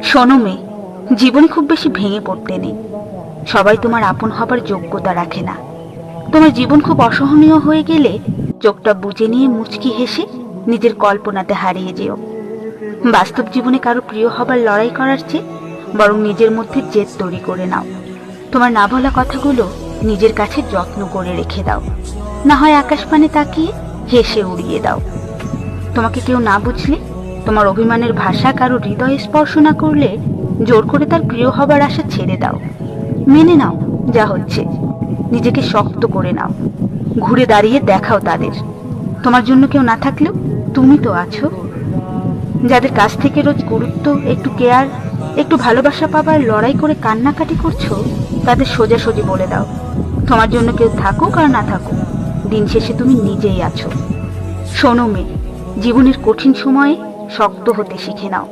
শোনো মেয়ে, জীবনে খুব বেশি ভেঙে পড়তে নেই। সবাই তোমার আপন হবার যোগ্যতা রাখে না। তোমার জীবন খুব অসহনীয় হয়ে গেলে চোখটা বুজে নিয়ে মুচকি হেসে নিজের কল্পনাতে হারিয়ে যেও। বাস্তব জীবনে কারো প্রিয় হবার লড়াই করার চেয়ে বরং নিজের মধ্যে জেদ তৈরি করে নাও। তোমার না বলা কথাগুলো নিজের কাছে যত্ন করে রেখে দাও, না হয় আকাশপানে তাকিয়ে হেসে উড়িয়ে দাও। তোমাকে কেউ না বুঝলে, তোমার অভিমানের ভাষা কারো হৃদয়ে স্পর্শ না করলে জোর করে তার প্রিয় হবার আশা ছেড়ে দাও। মেনে নাও যা হচ্ছে, নিজেকে শক্ত করে নাও, ঘুরে দাঁড়িয়ে দেখাও তাদের তোমার জন্য কেউ না থাকলেও তুমি তো আছো। যাদের কাছ থেকে রোজ গুরুত্ব, একটু কেয়ার, একটু ভালোবাসা পাবার লড়াই করে কান্নাকাটি করছো, তাদের সোজাসুজি বলে দাও, তোমার জন্য কেউ থাকুক আর না থাকুক, দিন শেষে তুমি নিজেই আছো। শোনো মেয়ে, জীবনের কঠিন সময়ে শক্ত হতে শিখে নাও।